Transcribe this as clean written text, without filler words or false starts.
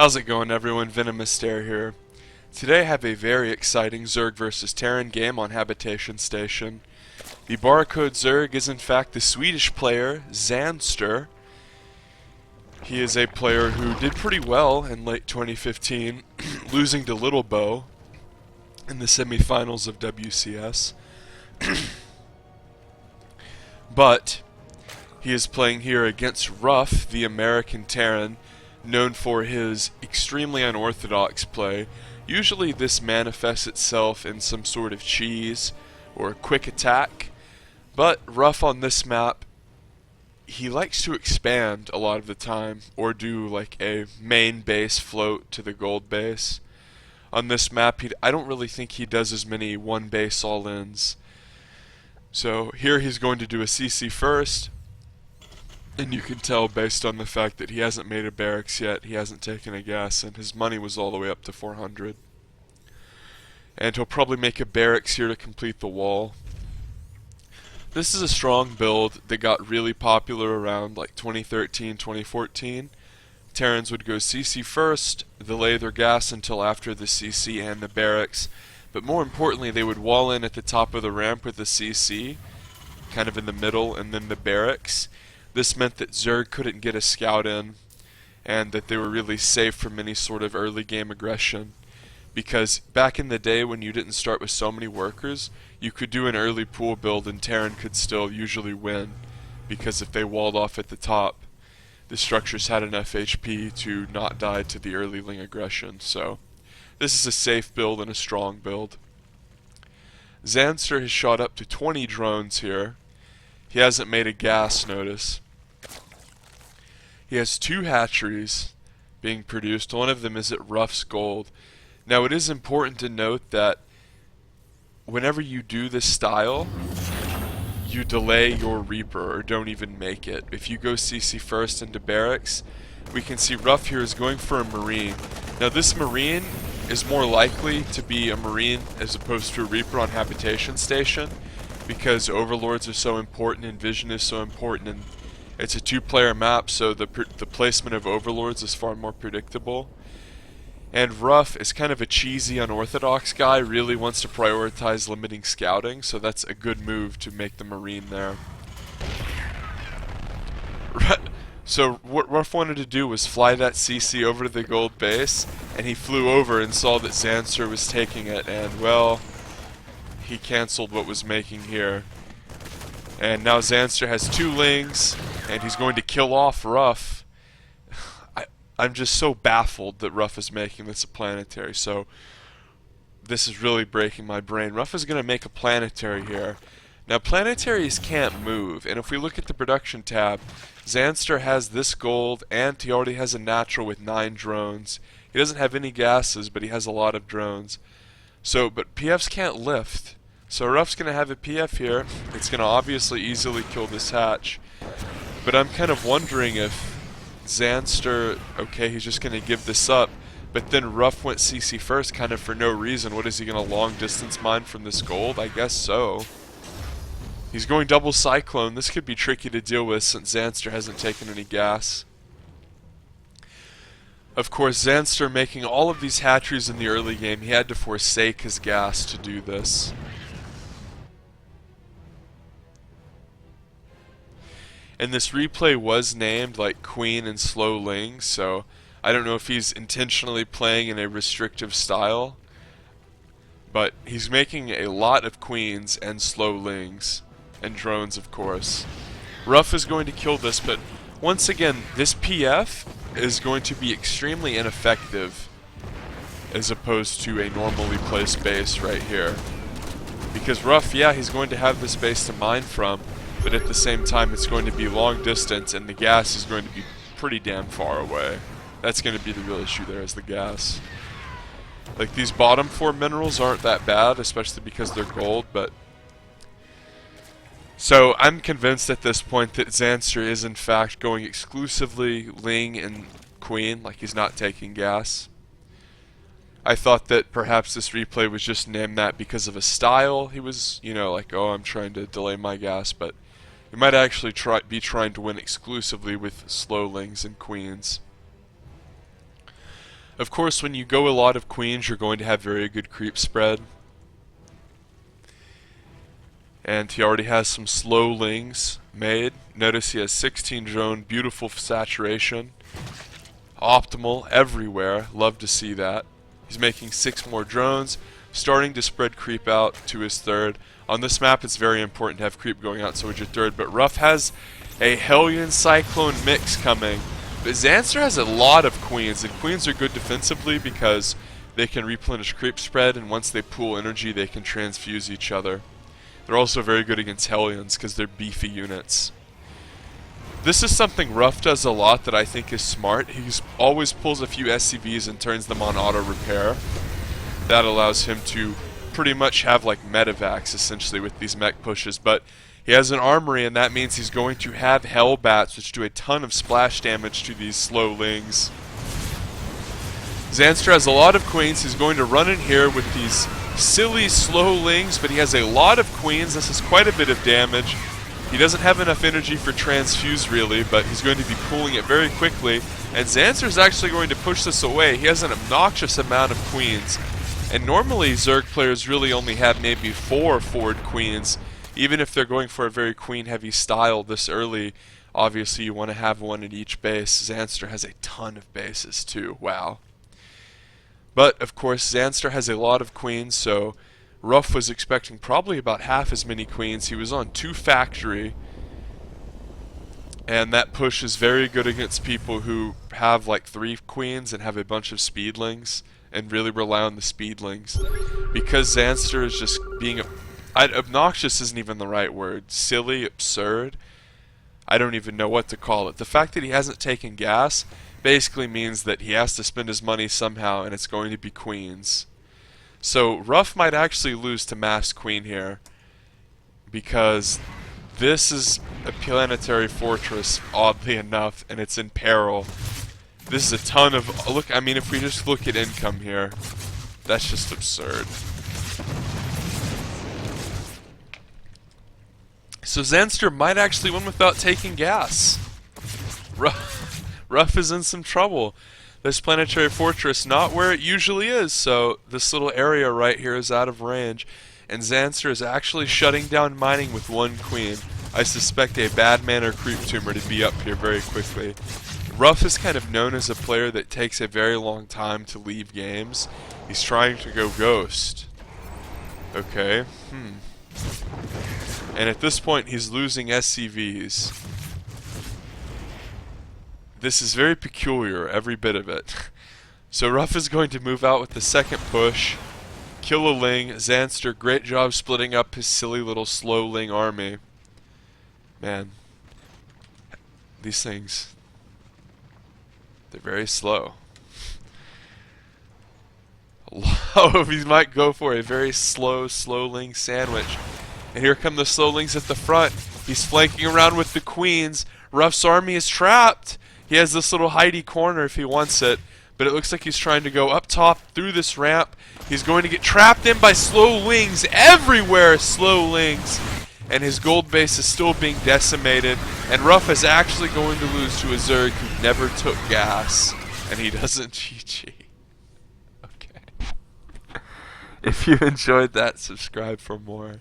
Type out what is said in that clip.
How's it going, everyone? VenomousStare here. Today I have a very exciting Zerg versus Terran game on Habitation Station. The barcode Zerg is in fact the Swedish player Zanster. He is a player who did pretty well in late 2015, losing to Little Bow in the semifinals of WCS. But he is playing here against Ruff, the American Terran, known for his extremely unorthodox play. Usually this manifests itself in some sort of cheese or a quick attack, but Ruff on this map, he likes to expand a lot of the time, or do like a main base float to the gold base. On this map, I don't really think he does as many one base all-ins. So here he's going to do a CC first, and you can tell based on the fact that he hasn't made a barracks yet, he hasn't taken a gas, and his money was all the way up to 400. And he'll probably make a barracks here to complete the wall. This is a strong build that got really popular around like 2013, 2014. Terrans would go CC first, delay their gas until after the CC and the barracks, but more importantly they would wall in at the top of the ramp with the CC, kind of in the middle, and then the barracks. This meant that Zerg couldn't get a scout in, and that they were really safe from any sort of early game aggression. Because back in the day when you didn't start with so many workers, you could do an early pool build and Terran could still usually win, because if they walled off at the top, the structures had enough HP to not die to the early ling aggression. So this is a safe build and a strong build. Zanster has shot up to 20 drones here. He hasn't made a gas, notice. He has 2 hatcheries being produced. One of them is at Ruff's Gold. Now it is important to note that whenever you do this style, you delay your Reaper or don't even make it. If you go CC first into barracks, we can see Ruff here is going for a Marine. Now this Marine is more likely to be a Marine as opposed to a Reaper on Habitation Station, because Overlords are so important and Vision is so important, and it's a 2-player map, so the placement of Overlords is far more predictable. And Ruff is kind of a cheesy, unorthodox guy, really wants to prioritize limiting scouting, so that's a good move to make the Marine there. So what Ruff wanted to do was fly that CC over to the gold base, and he flew over and saw that Zanster was taking it, and well, he cancelled what was making here. And now Zanster has 2 lings, and he's going to kill off Ruff. I'm just so baffled that Ruff is making this a planetary, so this is really breaking my brain. Ruff is going to make a planetary here. Now planetaries can't move, and if we look at the production tab, Zanster has this gold, and he already has a natural with 9 drones. He doesn't have any gases, but he has a lot of drones. So, but PFs can't lift. So Ruff's going to have a PF here. It's going to obviously easily kill this hatch. But I'm kind of wondering if Zanster, okay, he's just going to give this up, but then Ruff went CC first kind of for no reason. What is he going to long distance mine from this gold? I guess so. He's going double Cyclone. This could be tricky to deal with since Zanster hasn't taken any gas. Of course, Zanster making all of these hatcheries in the early game, he had to forsake his gas to do this. And this replay was named like Queen and Slow Ling, so I don't know if he's intentionally playing in a restrictive style, but he's making a lot of Queens and Slow Lings, and drones of course. Ruff is going to kill this, but once again, this PF is going to be extremely ineffective as opposed to a normally placed base right here. Because Ruff, yeah, he's going to have this base to mine from, but at the same time it's going to be long distance and the gas is going to be pretty damn far away. That's going to be the real issue there, is the gas. Like, these bottom 4 minerals aren't that bad, especially because they're gold, but... So I'm convinced at this point that Zanster is in fact going exclusively Ling and Queen, like he's not taking gas. I thought that perhaps this replay was just named that because of a style. He was, you know, like, oh, I'm trying to delay my gas, but he might actually be trying to win exclusively with slow lings and queens. Of course, when you go a lot of queens, you're going to have very good creep spread. And he already has some slowlings made. Notice he has 16 drone, beautiful saturation. Optimal everywhere. Love to see that. He's making 6 more drones, starting to spread creep out to his third. On this map, it's very important to have creep going out towards your third, but Ruff has a Hellion Cyclone mix coming. But Zanster has a lot of queens, and queens are good defensively because they can replenish creep spread, and once they pool energy, they can transfuse each other. They're also very good against Hellions because they're beefy units. This is something Ruff does a lot that I think is smart. He always pulls a few SCVs and turns them on auto repair. That allows him to pretty much have like medevacs essentially with these mech pushes, but he has an armory, and that means he's going to have Hellbats, which do a ton of splash damage to these slowlings. Zanster has a lot of queens. He's going to run in here with these silly slowlings, but he has a lot of queens. This is quite a bit of damage. He doesn't have enough energy for transfuse really, but he's going to be pulling it very quickly. And Zanster is actually going to push this away. He has an obnoxious amount of queens. And normally Zerg players really only have maybe 4 forward queens. Even if they're going for a very queen-heavy style this early, obviously you want to have one at each base. Zanster has a ton of bases too. Wow. But, of course, Zanster has a lot of queens, so Ruff was expecting probably about half as many queens. He was on 2 factory, and that push is very good against people who have like 3 queens and have a bunch of speedlings, and really rely on the speedlings. Because Zanster is just being obnoxious isn't even the right word. Silly, absurd. I don't even know what to call it. The fact that he hasn't taken gas basically means that he has to spend his money somehow, and it's going to be queens. So Ruff might actually lose to Mass Queen here, because this is a planetary fortress, oddly enough, and it's in peril. This is a ton of... Look, I mean, if we just look at income here, that's just absurd. So Zanster might actually win without taking gas. Ruff is in some trouble. This planetary fortress not where it usually is, so this little area right here is out of range, and Zanster is actually shutting down mining with 1 queen. I suspect a bad man or creep tumor to be up here very quickly. Ruff is kind of known as a player that takes a very long time to leave games. He's trying to go ghost. Okay, And at this point, he's losing SCVs. This is very peculiar, every bit of it. So Ruff is going to move out with the second push. Kill a Ling. Zanster, great job splitting up his silly little slow Ling army. Man. These things, they're very slow. Oh, he might go for a very slowling sandwich. And here come the slowlings at the front. He's flanking around with the queens. Ruff's army is trapped. He has this little hidey corner if he wants it, but it looks like he's trying to go up top through this ramp. He's going to get trapped in by slowlings everywhere. Slowlings. And his gold base is still being decimated. And Ruff is actually going to lose to a Zerg who never took gas. And he doesn't GG. Okay. If you enjoyed that, subscribe for more.